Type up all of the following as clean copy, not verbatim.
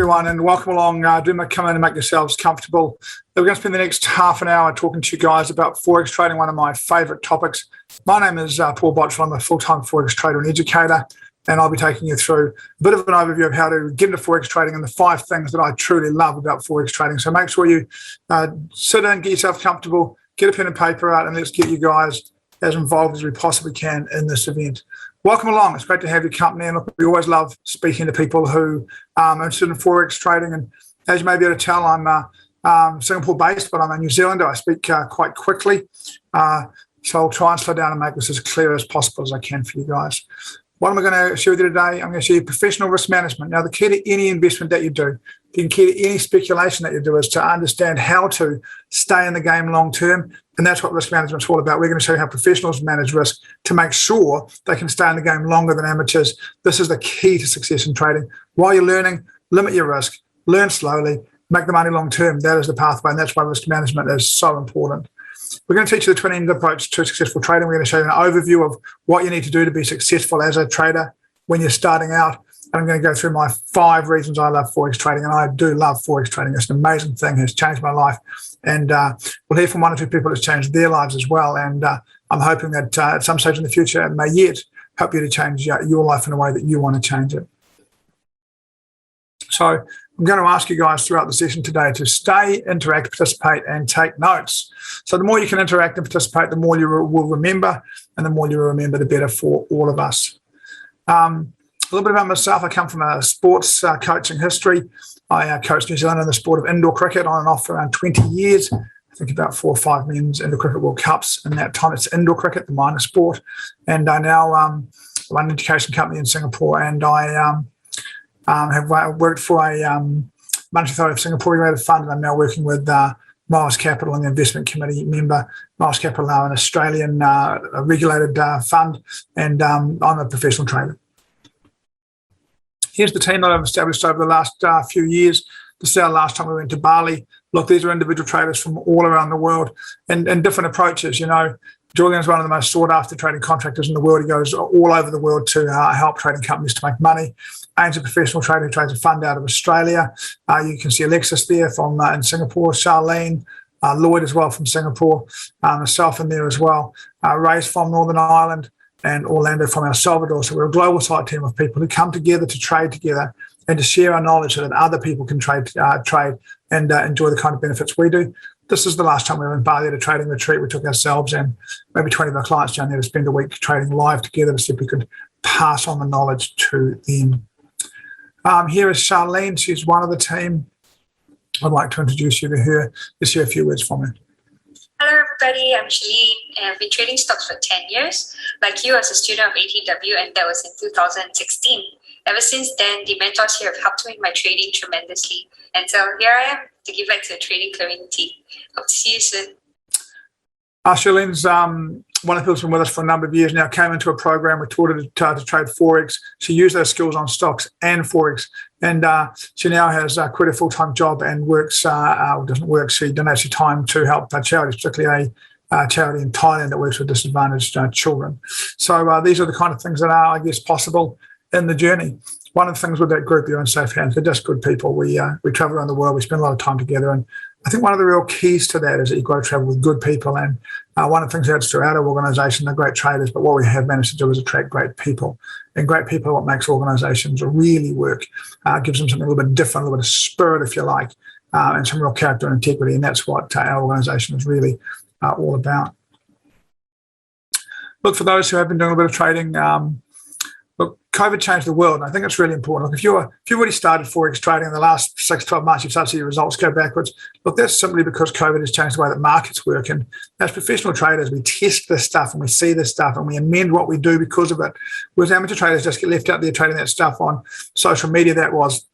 everyone, and welcome along. Do come in and make yourselves comfortable. We're going to spend the next half an hour talking to you guys about Forex trading, one of my favourite topics. My name is Paul Botchell. I'm a full-time Forex trader and educator, and I'll be taking you through a bit of an overview of how to get into Forex trading and the 5 things that I truly love about Forex trading. So make sure you sit in, get yourself comfortable, get a pen and paper out, and let's get you guys as involved as we possibly can in this event. Welcome along. It's great to have your company, and look, we always love speaking to people who are interested in Forex trading. And as you may be able to tell, I'm Singapore-based, but I'm a New Zealander. I speak quite quickly, so I'll try and slow down and make this as clear as possible as I can for you guys. What am I going to share with you today? I'm going to show you professional risk management. Now, the key to any investment that you do, the key to any speculation that you do, is to understand how to stay in the game long term. And that's what risk management is all about. We're going to show you how professionals manage risk to make sure they can stay in the game longer than amateurs. This is the key to success in trading. While you're learning, limit your risk, learn slowly, make the money long term. That is the pathway, and that's why risk management is so important. We're going to teach you the twin-end approach to successful trading. We're going to show you an overview of what you need to do to be successful as a trader when you're starting out. And I'm going to go through my 5 reasons I love Forex trading. And I do love Forex trading. It's an amazing thing. It's changed my life. And we'll hear from 1 or 2 people that's changed their lives as well. And I'm hoping that at some stage in the future, it may yet help you to change your life in a way that you want to change it. So I'm going to ask you guys throughout the session today to stay, interact, participate, and take notes. So the more you can interact and participate, the more you will remember, and the more you remember, the better for all of us. A little bit about myself. I come from a sports coaching history. I coached New Zealand in the sport of indoor cricket on and off for around 20 years. I think about 4 or 5 men's indoor cricket World Cups. In that time, it's indoor cricket, the minor sport. And I now run an education company in Singapore, and I have worked for a monetary authority of Singapore regulated fund, and I'm now working with Miles Capital and the investment committee member. Miles Capital now an Australian regulated fund, and I'm a professional trader. Here's the team that I've established over the last few years. This is our last time we went to Bali. Look, these are individual traders from all around the world and different approaches. You know, Julian's one of the most sought-after trading contractors in the world. He goes all over the world to help trading companies to make money. Aim's a professional trader who trades a fund out of Australia. You can see Alexis there from in Singapore, Charlene, Lloyd as well from Singapore, myself in there as well. Ray's from Northern Ireland, and Orlando from El Salvador. So we're a global site team of people who come together to trade together and to share our knowledge so that other people can trade and enjoy the kind of benefits we do. This is the last time we were in Bali at a trading retreat. We took ourselves and maybe 20 of our clients down there to spend a week trading live together to see if we could pass on the knowledge to them. Here is Charlene. She's one of the team. I'd like to introduce you to her. Just hear a few words from her. Hello everybody, I'm Shalene, and I've been trading stocks for 10 years. Like you, as a student of ATW, and that was in 2016. Ever since then, the mentors here have helped me in my trading tremendously. And so here I am to give back to the trading community. Hope to see you soon. Charlene's one of the people who's been with us for a number of years now, came into a program. We taught her to trade Forex. She used those skills on stocks and Forex. And she now has quit a full-time job and works, doesn't work, she donates her time to help charities, particularly a charity in Thailand that works with disadvantaged children. So these are the kind of things that are, I guess, possible in the journey. One of the things with that group, you're in safe hands. They're just good people. We travel around the world. We spend a lot of time together. And I think one of the real keys to that is that you've got to travel with good people. And one of the things that's throughout our organisation, they're great traders, but what we have managed to do is attract great people. And great people are what makes organisations really work. Gives them something a little bit different, a little bit of spirit, if you like, and some real character and integrity. And that's what our organisation is really all about. Look, for those who have been doing a bit of trading, look, COVID changed the world, and I think it's really important. Look, if you've already started Forex trading in the last 6 to 12 months, you've started to see your results go backwards. Look, that's simply because COVID has changed the way that markets work. And as professional traders, we test this stuff and we see this stuff and we amend what we do because of it. Whereas amateur traders just get left out there trading that stuff on social media that was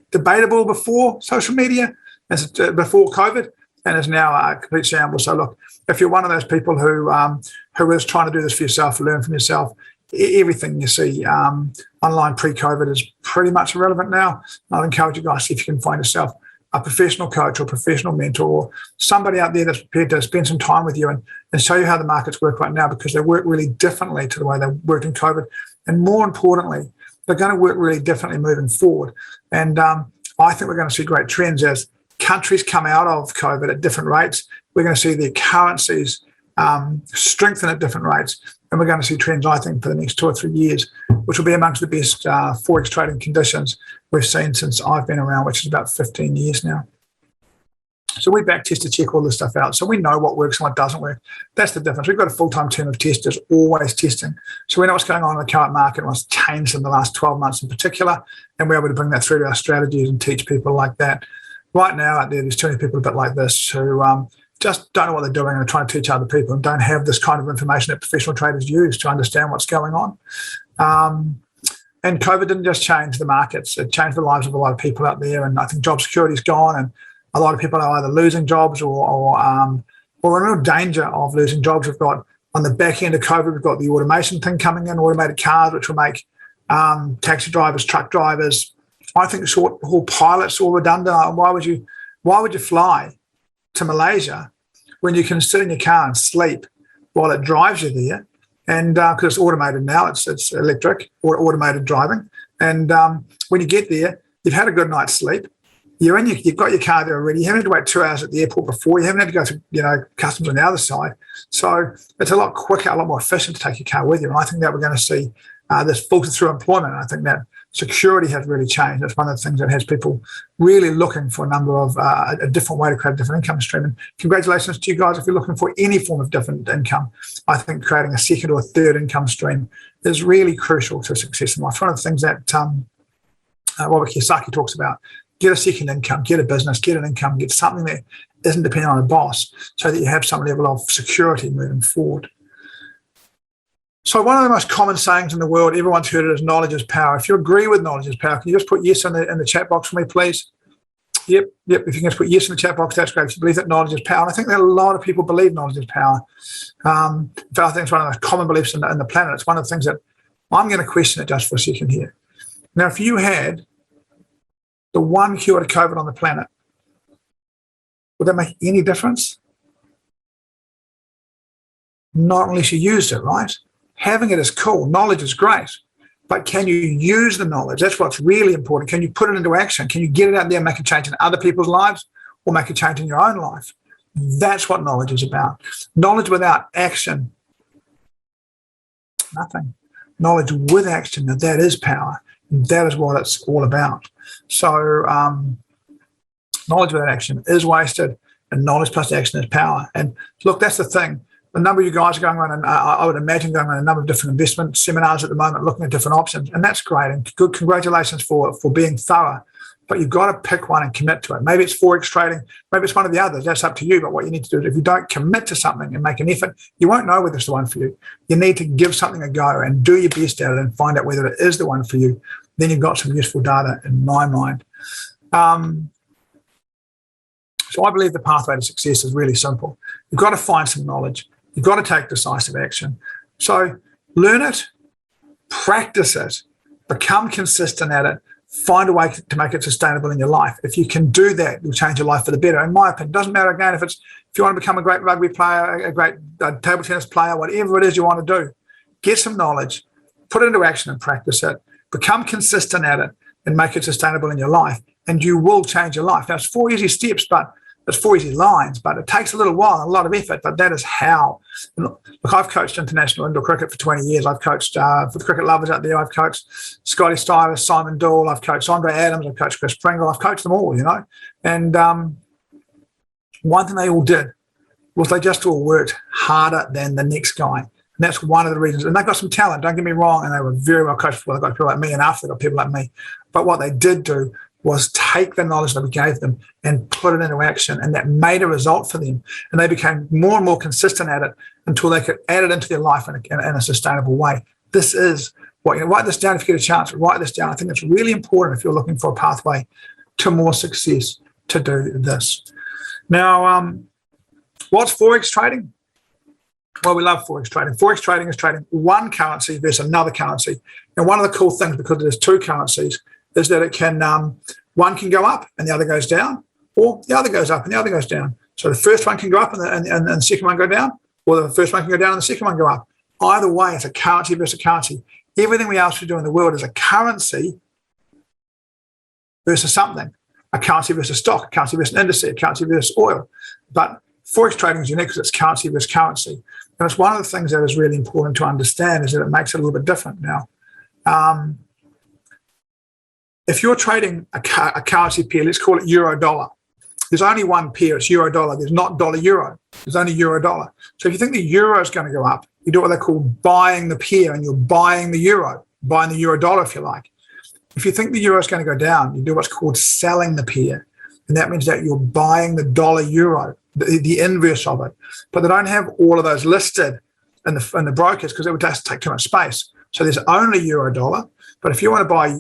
debatable before social media, before COVID, and is now a complete shambles. So look, if you're one of those people who is trying to do this for yourself, learn from yourself, everything you see online pre-COVID is pretty much irrelevant now. I'd encourage you guys to see if you can find yourself a professional coach or professional mentor or somebody out there that's prepared to spend some time with you and show you how the markets work right now, because they work really differently to the way they worked in COVID. And more importantly, they're going to work really differently moving forward. And I think we're going to see great trends as countries come out of COVID at different rates. We're going to see their currencies strengthen at different rates. And we're going to see trends, I think, for the next 2 or 3 years, which will be amongst the best Forex trading conditions we've seen since I've been around, which is about 15 years now. So we back test to check all this stuff out. So we know what works and what doesn't work. That's the difference. We've got a full-time team of testers always testing. So we know what's going on in the current market and what's changed in the last 12 months in particular. And we're able to bring that through to our strategies and teach people like that. Right now out there's too many people a bit like this who just don't know what they're doing and are trying to teach other people and don't have this kind of information that professional traders use to understand what's going on. And COVID didn't just change the markets. It changed the lives of a lot of people out there. And I think job security's gone and a lot of people are either losing jobs or in real danger of losing jobs. We've got on the back end of COVID, we've got the automation thing coming in, automated cars, which will make taxi drivers, truck drivers, I think short-haul pilots all redundant. Why would you fly to Malaysia when you can sit in your car and sleep while it drives you there? And because it's automated now, it's electric or automated driving. And when you get there, you've had a good night's sleep. You've got your car there already. You haven't had to wait 2 hours at the airport before. You haven't had to go through, customs on the other side. So it's a lot quicker, a lot more efficient to take your car with you. And I think that we're going to see this filter through employment. I think that security has really changed. That's one of the things that has people really looking for a number of a different way to create a different income stream. And congratulations to you guys if you're looking for any form of different income. I think creating a second or a third income stream is really crucial to success in life. One of the things that Robert Kiyosaki talks about. Get a second income, get a business, get an income, get something that isn't dependent on a boss so that you have some level of security moving forward. So one of the most common sayings in the world, everyone's heard it, is knowledge is power. If you agree with knowledge is power, can you just put yes in the chat box for me, please? Yep. If you can just put yes in the chat box, that's great. If you believe that knowledge is power. And I think that a lot of people believe knowledge is power. I think it's one of the most common beliefs in the planet. It's one of the things that I'm going to question it just for a second here. Now, if you had the one cure to COVID on the planet, would that make any difference? Not unless you used it, right? Having it is cool. Knowledge is great. But can you use the knowledge? That's what's really important. Can you put it into action? Can you get it out there and make a change in other people's lives or make a change in your own life? That's what knowledge is about. Knowledge without action, nothing. Knowledge with action, now that is power. That is what it's all about. So knowledge without action is wasted, and knowledge plus action is power. And look, that's the thing. A number of you guys are going on, and I would imagine going on a number of different investment seminars at the moment, looking at different options, and that's great. And good, congratulations for being thorough. But you've got to pick one and commit to it. Maybe it's Forex trading, maybe it's one of the others. That's up to you. But what you need to do is, if you don't commit to something and make an effort, you won't know whether it's the one for you. You need to give something a go and do your best at it and find out whether it is the one for you. Then you've got some useful data in my mind. So I believe the pathway to success is really simple. You've got to find some knowledge. You've got to take decisive action. So learn it, practice it, become consistent at it, find a way to make it sustainable in your life. If you can do that, you'll change your life for the better. In my opinion, it doesn't matter, again, if you want to become a great rugby player, a great table tennis player, whatever it is you want to do, get some knowledge, put it into action and practice it, become consistent at it and make it sustainable in your life, and you will change your life. Now, it's 4 easy steps, but it's 4 easy lines, but it takes a little while and a lot of effort, but that is how. Look, I've coached international indoor cricket for 20 years. I've coached, for the cricket lovers out there, I've coached Scotty Stuyvesant, Simon Doull, I've coached Andre Adams, I've coached Chris Pringle, I've coached them all, And one thing they all did was they just all worked harder than the next guy. And that's one of the reasons. And they've got some talent, don't get me wrong, and they were very well coached before they got people like me, and after they got people like me. But what they did do was take the knowledge that we gave them and put it into action, and that made a result for them. And they became more and more consistent at it until they could add it into their life in a sustainable way. This is what, write this down if you get a chance, write this down. I think it's really important if you're looking for a pathway to more success to do this. Now, what's Forex trading? Well, we love Forex trading. Forex trading is trading one currency versus another currency. And one of the cool things, because there's two currencies, is that it can, one can go up and the other goes down, or the other goes up and the other goes down. So the first one can go up and the second one go down, or the first one can go down and the second one go up. Either way, it's a currency versus a currency. Everything we else we do in the world is a currency versus something. a currency versus stock, a currency versus an index, a currency versus oil. But Forex trading is unique because it's currency versus currency. And it's one of the things that is really important to understand is that it makes it a little bit different now. If you're trading a currency pair, let's call it euro dollar. There's only one pair, it's euro dollar. There's not dollar euro. There's only euro dollar. So if you think the euro is going to go up, you do what they call buying the pair, and you're buying the euro dollar if you like. If you think the euro is going to go down, you do what's called selling the pair. And that means that you're buying the dollar euro, the inverse of it. But they don't have all of those listed in the brokers because it would just take too much space. So there's only euro dollar. But if you want to buy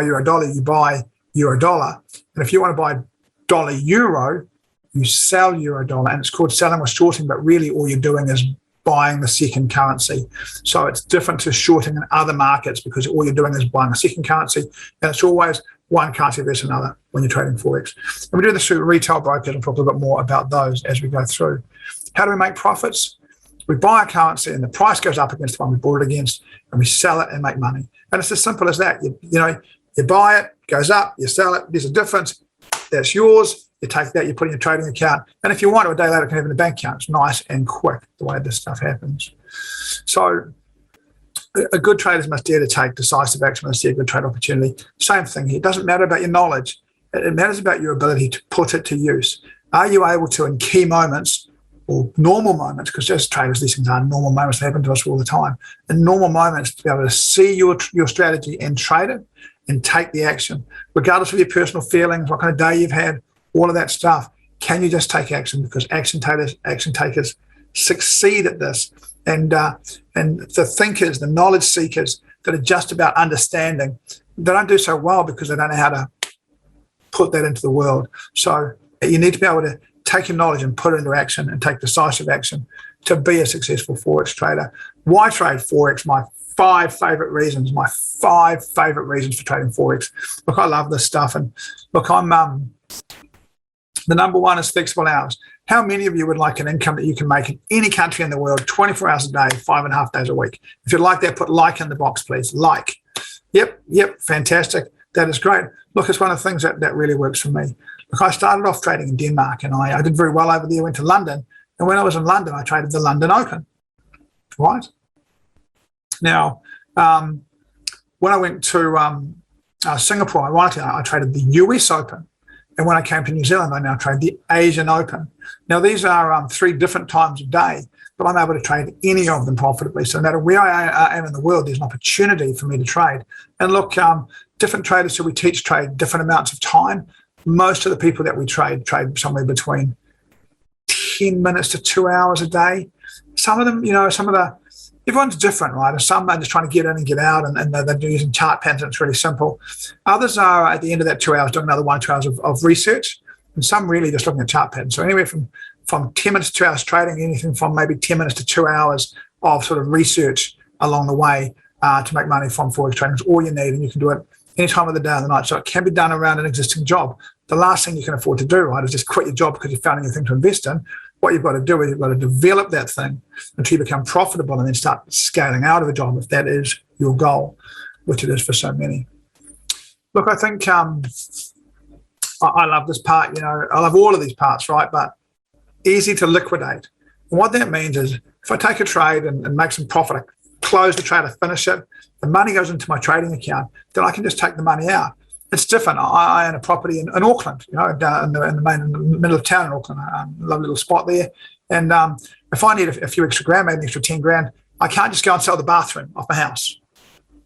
euro dollar, you buy euro dollar. And if you want to buy dollar euro, you sell euro dollar. And it's called selling or shorting, but really all you're doing is buying the second currency. So it's different to shorting in other markets because all you're doing is buying a second currency. And it's always one currency versus another when you're trading Forex. And we do this through retail brokers and talk a little bit more about those as we go through. How do we make profits? We buy a currency and the price goes up against the one we bought it against, and we sell it and make money. And it's as simple as that. You buy it, goes up, you sell it, there's a difference, that's yours, you take that, you put it in your trading account, and if you want to, a day later, you can have it in a bank account. It's nice and quick the way this stuff happens. So a good trader must dare to take decisive action when they see a good trade opportunity. Same thing here. It doesn't matter about your knowledge. It matters about your ability to put it to use. Are you able to, in key moments, or normal moments, because as traders, these things are normal moments that happen to us all the time. In normal moments, to be able to see your strategy and trade it and take the action, regardless of your personal feelings, what kind of day you've had, all of that stuff. Can you just take action? Because action takers succeed at this. And the thinkers, the knowledge seekers that are just about understanding, they don't do so well because they don't know how to put that into the world. So you need to be able to take your knowledge and put it into action and take decisive action to be a successful Forex trader. Why trade Forex? My five favorite reasons for trading Forex. Look, I love this stuff. And look, I'm the number one is flexible hours. How many of you would like an income that you can make in any country in the world, 24 hours a day, 5.5 days a week? If you'd like that, put like in the box, please. Like. Yep, fantastic. That is great. Look, it's one of the things that really works for me. Look, I started off trading in Denmark, and I did very well over there, went to London. And when I was in London, I traded the London Open, right? Now, when I went to Singapore, ironically, I traded the US Open. And when I came to New Zealand, I now trade the Asian Open. Now, these are 3 different times of day, but I'm able to trade any of them profitably. So no matter where I am in the world, there's an opportunity for me to trade. And look, different traders who we teach trade different amounts of time. Most of the people that we trade somewhere between 10 minutes to 2 hours a day. Some of them, everyone's different, right? And some are just trying to get in and get out, and they're using chart patterns. It's really simple. Others are at the end of that 2 hours doing another 1 or 2 hours of research, and some really just looking at chart patterns. So anywhere from 10 minutes to 2 hours trading, anything from maybe 10 minutes to 2 hours of sort of research along the way to make money from Forex trading is all you need, and you can do it any time of the day or the night. So it can be done around an existing job. The last thing you can afford to do, right, is just quit your job because you found a new thing to invest in. What you've got to do is you've got to develop that thing until you become profitable and then start scaling out of a job if that is your goal, which it is for so many. Look, I think I love this part, I love all of these parts, right? But easy to liquidate. And what that means is if I take a trade and make some profit, I close the trade, I finish it, the money goes into my trading account, then I can just take the money out. It's different. I own a property in Auckland, down in the middle of town in Auckland, lovely little spot there. And if I need a few extra grand, maybe an extra 10 grand, I can't just go and sell the bathroom off my house,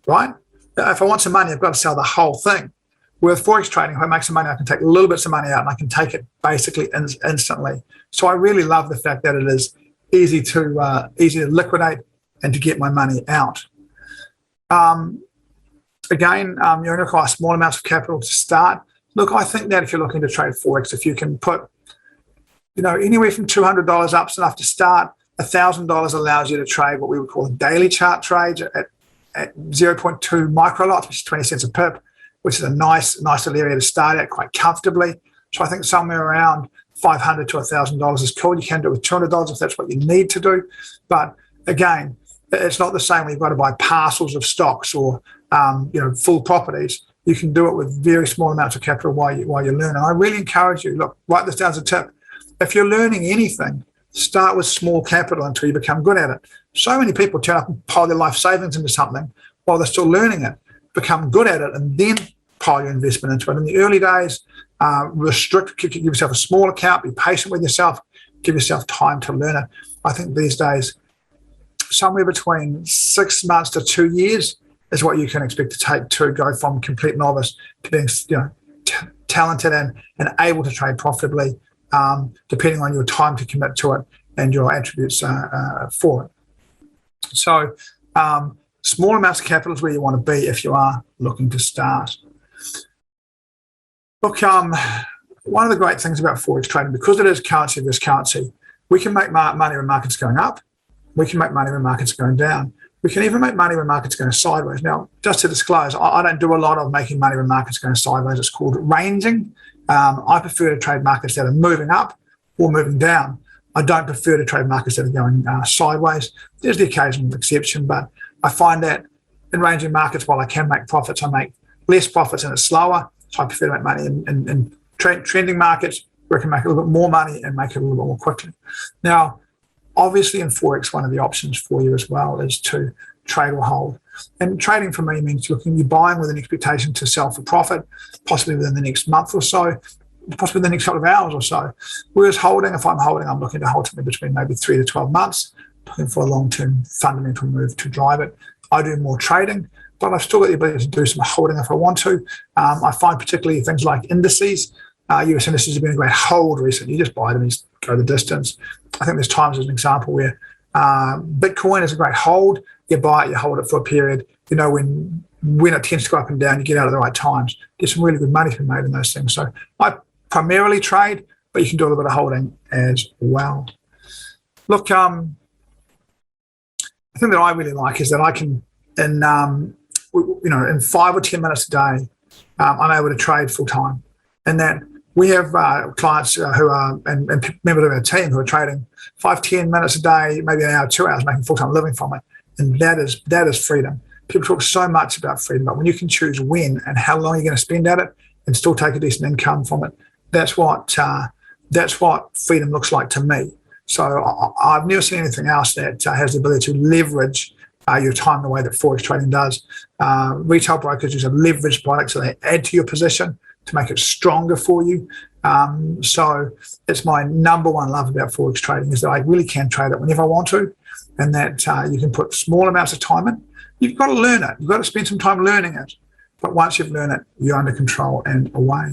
right? If I want some money, I've got to sell the whole thing. With Forex trading, if I make some money, I can take little bits of money out and I can take it basically instantly. So I really love the fact that it is easy to liquidate and to get my money out. Again, you're going to require small amounts of capital to start. Look, I think that if you're looking to trade Forex, if you can put, anywhere from $200 up is enough to start. $1,000 allows you to trade what we would call daily chart trades at 0.2 micro lots, which is 20 cents a pip, which is a nice little area to start at quite comfortably. So I think somewhere around $500 to $1,000 is cool. You can do it with $200 if that's what you need to do. But again, it's not the same when you've got to buy parcels of stocks or full properties. You can do it with very small amounts of capital while you learn. And I really encourage you, look, write this down as a tip. If you're learning anything, start with small capital until you become good at it. So many people turn up and pile their life savings into something while they're still learning it, become good at it, and then pile your investment into it. In the early days, give yourself a small account, be patient with yourself, give yourself time to learn it. I think these days, somewhere between 6 months to 2 years is what you can expect to take to go from complete novice to being talented and able to trade profitably, depending on your time to commit to it and your attributes for it. So small amounts of capital is where you want to be if you are looking to start. Look, one of the great things about Forex trading, because it is currency versus currency, we can make money when markets are going up. We can make money when markets are going down. We can even make money when markets are going sideways. Now, just to disclose, I don't do a lot of making money when markets are going sideways. It's called ranging. I prefer to trade markets that are moving up or moving down. I don't prefer to trade markets that are going sideways. There's the occasional exception, but I find that in ranging markets, while I can make profits, I make less profits and it's slower. So I prefer to make money in trending markets where I can make a little bit more money and make it a little bit more quickly. Now, obviously in Forex, one of the options for you as well is to trade or hold. And trading for me means you're buying with an expectation to sell for profit, possibly within the next month or so, possibly the next couple of hours or so. Whereas holding, if I'm holding, I'm looking to hold something between maybe 3 to 12 months, looking for a long-term fundamental move to drive it. I do more trading, but I've still got the ability to do some holding if I want to. I find particularly things like indices, US indices have been a great hold recently. You just buy them and just go the distance. I think there's times as an example where Bitcoin is a great hold. You buy it, you hold it for a period. You know, when it tends to go up and down, you get out at the right times. There's some really good money to be made in those things. So I primarily trade, but you can do a little bit of holding as well. Look, the thing that I really like is that I can, in 5 or 10 minutes a day, I'm able to trade full time. And that we have clients who are, and members of our team who are trading 5, 10 minutes a day, maybe an hour, 2 hours, making full-time living from it. And that is freedom. People talk so much about freedom, but when you can choose when and how long you're going to spend at it and still take a decent income from it, that's what freedom looks like to me. So I've never seen anything else that has the ability to leverage your time the way that Forex trading does. Retail brokers use a leveraged product, so they add to your position to make it stronger for you. So it's my number one love about Forex trading is that I really can trade it whenever I want to, and that you can put small amounts of time in. You've got to learn it. You've got to spend some time learning it. But once you've learned it, you're under control and away.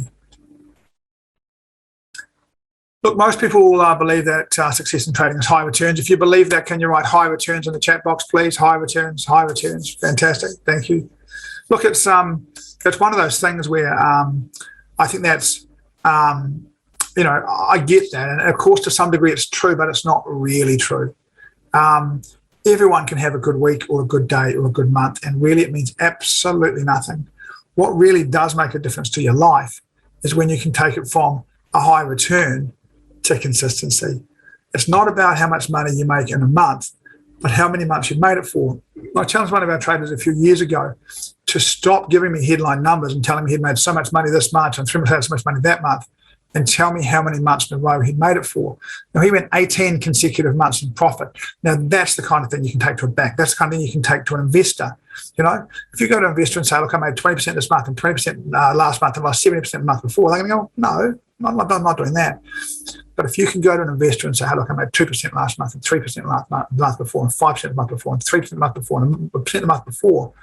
Look, most people believe that success in trading is high returns. If you believe that, can you write high returns in the chat box, please? High returns, high returns. Fantastic. Thank you. Look, it's one of those things where I think that's, I get that. And of course, to some degree, it's true, but it's not really true. Everyone can have a good week or a good day or a good month, and really it means absolutely nothing. What really does make a difference to your life is when you can take it from a high return to consistency. It's not about how much money you make in a month, but how many months you've made it for. I challenged one of our traders a few years ago to stop giving me headline numbers and telling me he'd made so much money this month and 3 months had so much money that month, and tell me how many months in a row he'd made it for. Now, he went 18 consecutive months in profit. Now, that's the kind of thing you can take to a bank. That's the kind of thing you can take to an investor. You know, if you go to an investor and say, look, I made 20% this month and 20% last month and lost 70% the month before, they're going to go, no, I'm not doing that. But if you can go to an investor and say, hey, look, I made 2% last month and 3% last month before and 5% the month before and 3% the month before and 1% the month before,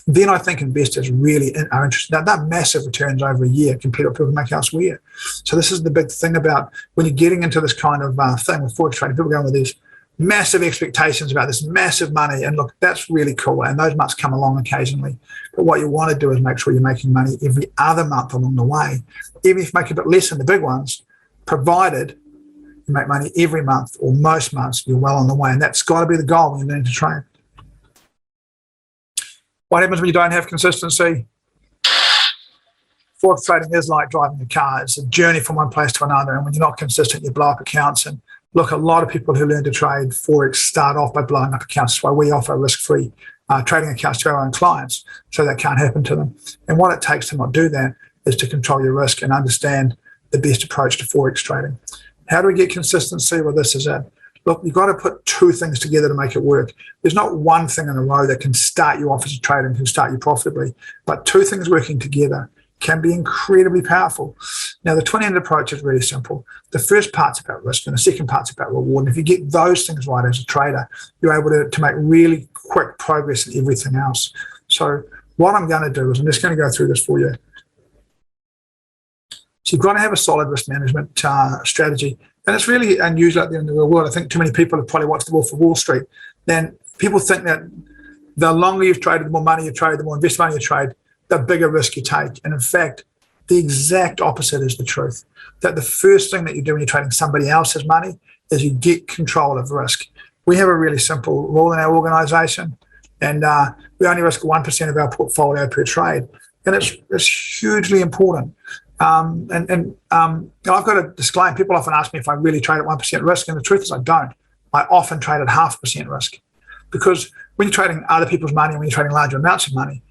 then I think investors really are interested. Now, they're massive returns over a year compared to what people make elsewhere. So this is the big thing about when you're getting into this kind of thing with Forex trading, people going with these massive expectations about this massive money. And look, that's really cool. And those months come along occasionally. But what you want to do is make sure you're making money every other month along the way, even if you make a bit less than the big ones, provided you make money every month or most months, you're well on the way. And that's got to be the goal when you're learning to trade. What happens when you don't have consistency? Forex trading is like driving a car. It's a journey from one place to another. And when you're not consistent, you blow up accounts. And look, a lot of people who learn to trade Forex start off by blowing up accounts. That's why we offer risk-free trading accounts to our own clients so that can't happen to them. And what it takes to not do that is to control your risk and understand the best approach to Forex trading. How do we get consistency? Well, this is it. Look, you've got to put two things together to make it work. There's not one thing in a row that can start you off as a trader and can start you profitably, but two things working together can be incredibly powerful. Now, the twin-ended approach is really simple. The first part's about risk and the second part's about reward. And if you get those things right as a trader, you're able to make really quick progress in everything else. So what I'm going to do is I'm just going to go through this for you. So you've got to have a solid risk management strategy. And it's really unusual out there in the real world. I think too many people have probably watched The Wolf of Wall Street. Then people think that the longer you've traded, the more money you trade, the more invest money you trade, the bigger risk you take. And in fact, the exact opposite is the truth. That the first thing that you do when you're trading somebody else's money is you get control of risk. We have a really simple rule in our organization, and we only risk 1% of our portfolio per trade. And it's hugely important. I've got to disclaim, people often ask me if I really trade at 1% risk, and the truth is I don't. I often trade at 0.5% risk, because when you're trading other people's money and when you're trading larger amounts of money,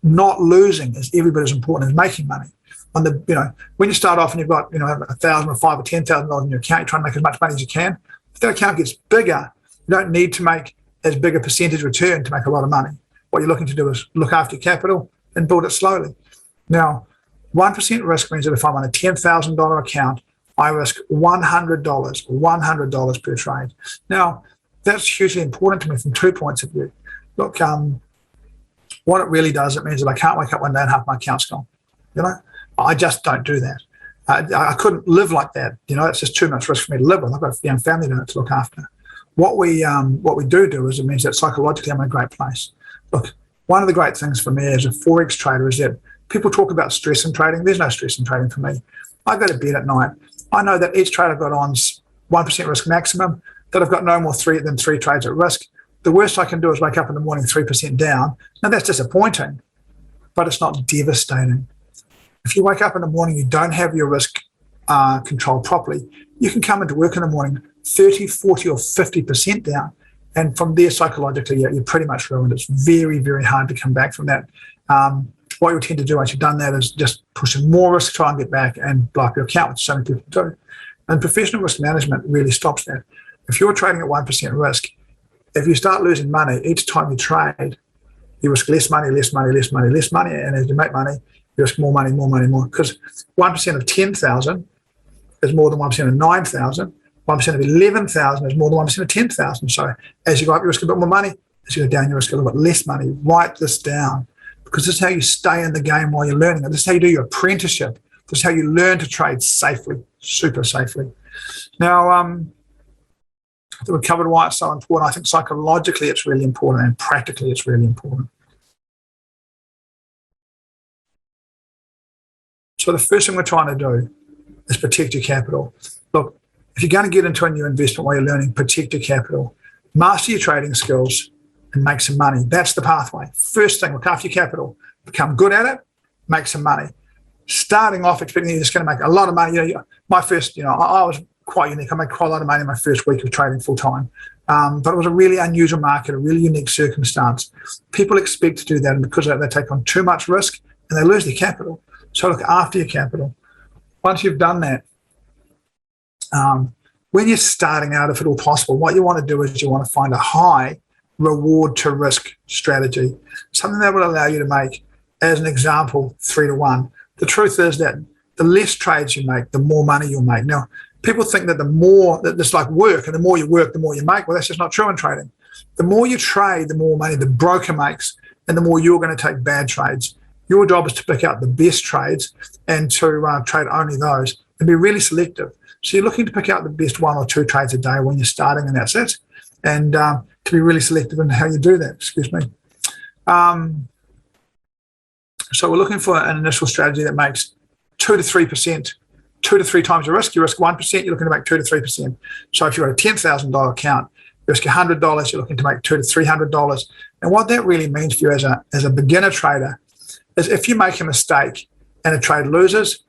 not losing is every bit as important as making money. When you start off and you've got, $1,000 or $5,000 or $10,000 in your account, you're trying to make as much money as you can. If that account gets bigger, you don't need to make as big a percentage return to make a lot of money. What you're looking to do is look after your capital and build it slowly. Now, 1% risk means that if I'm on a $10,000 account, I risk $100 per trade. Now, that's hugely important to me from 2 points of view. Look, what it really does, it means that I can't wake up one day and half my account's gone. I just don't do that. I couldn't live like that. It's just too much risk for me to live with. I've got a young family to look after. What we do is it means that psychologically I'm in a great place. Look, one of the great things for me as a Forex trader is that people talk about stress in trading. There's no stress in trading for me. I go to bed at night. I know that each trade I've got on's 1% risk maximum, that I've got no more than three trades at risk. The worst I can do is wake up in the morning 3% down. Now, that's disappointing, but it's not devastating. If you wake up in the morning, you don't have your risk controlled properly, you can come into work in the morning 30, 40, or 50% down. And from there, psychologically, you're pretty much ruined. It's very, very hard to come back from that. What you'll tend to do once you've done that is just push in more risk to try and get back and blow up your account, which so many people do. And professional risk management really stops that. If you're trading at 1% risk, if you start losing money, each time you trade, you risk less money, less money, less money, less money. And as you make money, you risk more money, more money, more. Because 1% of 10,000 is more than 1% of 9,000. 1% of 11,000 is more than 1% of 10,000. So as you go up, you risk a bit more money. As you go down, you risk a little bit less money. Write this down, because this is how you stay in the game while you're learning. This is how you do your apprenticeship. This is how you learn to trade safely, super safely. Now, I think we've covered why it's so important. I think psychologically it's really important, and practically it's really important. So the first thing we're trying to do is protect your capital. Look, if you're going to get into a new investment while you're learning, protect your capital. Master your trading skills and make some money. That's the pathway. First thing, look after your capital. Become good at it, make some money. Starting off expecting you're just going to make a lot of money. My first, I was quite unique. I made quite a lot of money in my first week of trading full time. But it was a really unusual market, a really unique circumstance. People expect to do that, and because of that, they take on too much risk and they lose their capital. So look after your capital. Once you've done that, when you're starting out, if at all possible, what you want to do is you want to find a high reward to risk strategy, something that will allow you to make, as an example, 3-to-1. The truth is that the less trades you make, the more money you'll make. Now, people think that the more, that it's like work, and the more you work, the more you make. Well, that's just not true in trading. The more you trade, the more money the broker makes, and the more you're going to take bad trades. Your job is to pick out the best trades and to trade only those and be really selective. So you're looking to pick out the best 1 or 2 trades a day when you're starting, and that's it. And to be really selective in how you do that, excuse me. So we're looking for an initial strategy that makes 2 to 3%, 2 to 3 times your risk. You risk 1%, you're looking to make 2 to 3%. So if you've got a $10,000 account, you risk $100, you're looking to make $200 to $300. And what that really means for you as a beginner trader is if you make a mistake and a trade loses,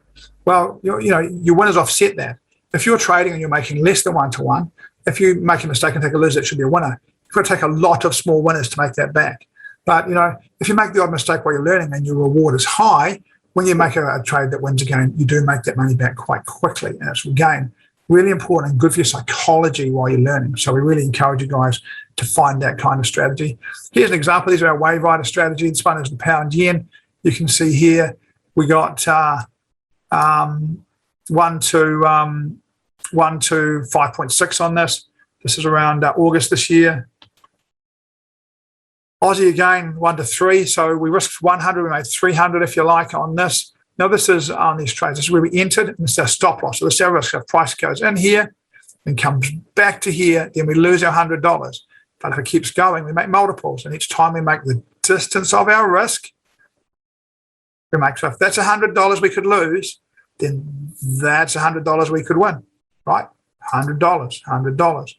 well, your winners offset that. If you're trading and you're making less than 1-to-1, if you make a mistake and take a loser, it should be a winner. You've got to take a lot of small winners to make that back. But, if you make the odd mistake while you're learning and your reward is high, when you make a trade that wins again, you do make that money back quite quickly. And it's, again, really important and good for your psychology while you're learning. So we really encourage you guys to find that kind of strategy. Here's an example. These are our wave rider strategy. This one is the pound yen. You can see here we got 1 to 5.6 on this. This is around August this year. Aussie again, 1 to 3. So we risked 100. We made 300, if you like, on this. Now, this is on these trades. This is where we entered, and this is our stop loss. So this is our risk. Our price goes in here and comes back to here. Then we lose our $100. But if it keeps going, we make multiples. And each time we make the distance of our risk, we make. So if that's $100 we could lose, then that's $100 we could win, right? $100.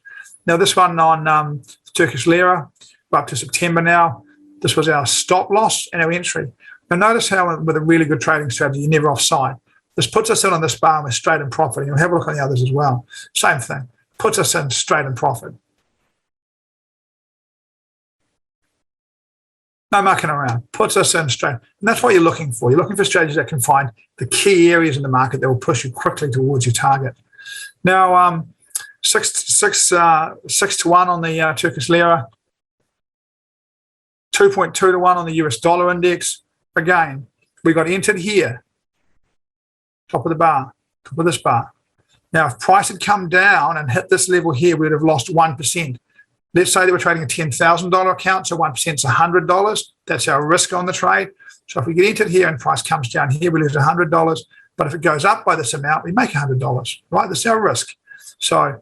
Now, this one on Turkish lira, we're up to September now. This was our stop loss and our entry. Now, notice how with a really good trading strategy, you're never offside. This puts us in on this bar and we're straight in profit. And you'll have a look on the others as well. Same thing. Puts us in straight in profit. No mucking around. Puts us in straight. And that's what you're looking for. You're looking for strategies that can find the key areas in the market that will push you quickly towards your target. Now, 6 to 1 on the Turkish lira. 2.2 to 1 on the US dollar index. Again, we got entered here. Top of the bar. Top of this bar. Now, if price had come down and hit this level here, we would have lost 1%. Let's say that we're trading a $10,000 account, so 1% is $100. That's our risk on the trade. So if we get entered here and price comes down here, we lose $100. But if it goes up by this amount, we make $100, right? That's our risk. So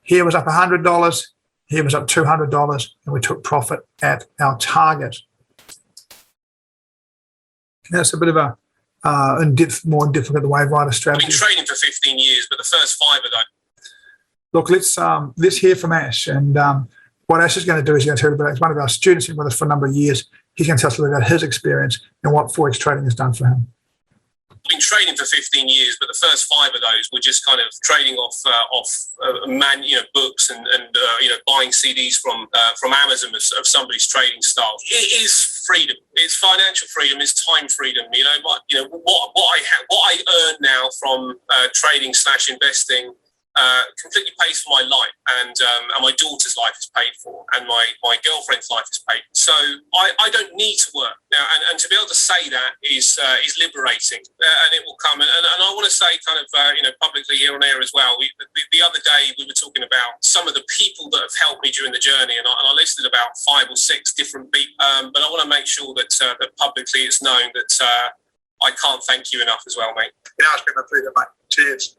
here was up $100, here was up $200, and we took profit at our target. That's a bit of a more difficult wave rider strategy. I've been trading for 15 years, but the first 5 ago. Look, let's hear from Ash. And what Ash is going to do is he's going to tell you about, he's one of our students, he's been with us for a number of years. He's going to tell us a little about his experience and what Forex trading has done for him. I've been trading for 15 years, but the first 5 of those were just kind of trading off books and buying CDs from Amazon of somebody's trading style. It is freedom. It's financial freedom. It's time freedom. What I earn now from trading / investing completely pays for my life, and my daughter's life is paid for, and my girlfriend's life is paid for. So I don't need to work now, and to be able to say that is liberating, and it will come. And I want to say kind of publicly here on air as well. The other day we were talking about some of the people that have helped me during the journey, and I listed about 5 or 6 different people. But I want to make sure that publicly it's known that I can't thank you enough as well, mate. Yeah, it's been a pleasure, mate. Cheers.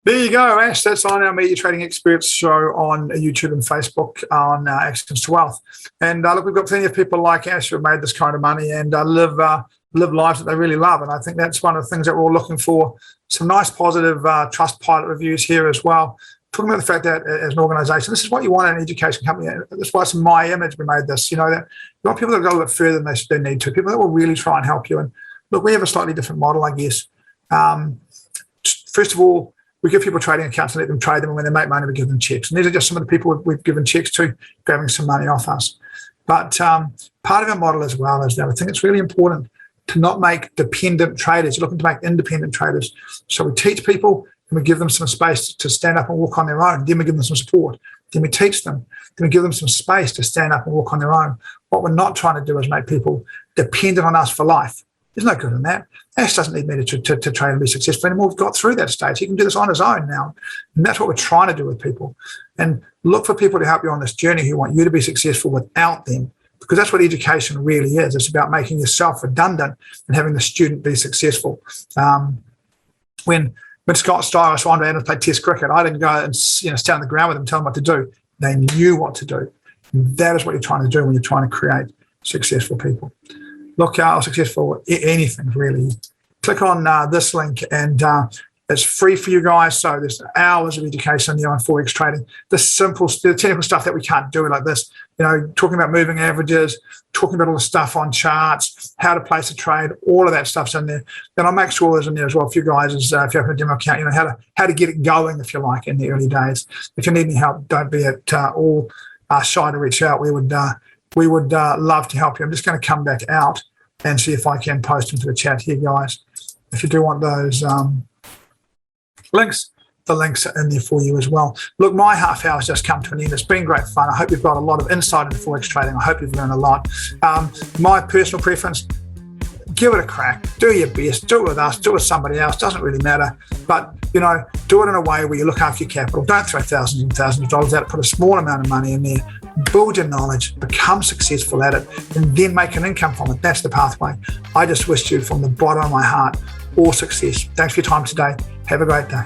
There you go, Ash. That's on our Media Trading Experts show on YouTube and Facebook on Actions to Wealth. And look, we've got plenty of people like Ash who have made this kind of money and live lives that they really love. And I think that's one of the things that we're all looking for. Some nice positive Trustpilot reviews here as well. Talking about the fact that as an organisation, this is what you want in an education company. That's why it's in my image we made this. That you want people that go a little bit further than they need to. People that will really try and help you. And look, we have a slightly different model, I guess. First of all, we give people trading accounts and let them trade them, and when they make money, we give them checks. And these are just some of the people we've given checks to, grabbing some money off us. But part of our model as well is that I think it's really important to not make dependent traders. You're looking to make independent traders. So we teach people, and we give them some space to stand up and walk on their own. Then we give them some support. Then we teach them. Then we give them some space to stand up and walk on their own. What we're not trying to do is make people dependent on us for life. There's no good in that. Ash doesn't need me to train and be successful anymore. We've got through that stage. He can do this on his own now. And that's what we're trying to do with people. And look for people to help you on this journey who want you to be successful without them, because that's what education really is. It's about making yourself redundant and having the student be successful. When Scott Styris or Andre Adams played Test cricket, I didn't go and stand on the ground with them and tell them what to do. They knew what to do. And that is what you're trying to do when you're trying to create successful people. Look out, successful anything really. Click on this link and it's free for you guys. So there's hours of education on Forex trading. The technical stuff that we can't do like this, talking about moving averages, talking about all the stuff on charts, how to place a trade, all of that stuff's in there. Then I'll make sure there's in there as well for you guys if you open a demo account, how to get it going, if you like, in the early days. If you need any help, don't be at all shy to reach out. we would love to help you. I'm just going to come back out and see if I can post into the chat here, guys. If you do want those links, the links are in there for you as well. Look, my half hour has just come to an end. It's been great fun. I hope you've got a lot of insight into Forex trading. I hope you've learned a lot. My personal preference, give it a crack. Do your best. Do it with us. Do it with somebody else. Doesn't really matter. But, you know, do it in a way where you look after your capital. Don't throw thousands and thousands of dollars at it. Put a small amount of money in there. Build your knowledge. Become successful at it. And then make an income from it. That's the pathway. I just wish you from the bottom of my heart all success. Thanks for your time today. Have a great day.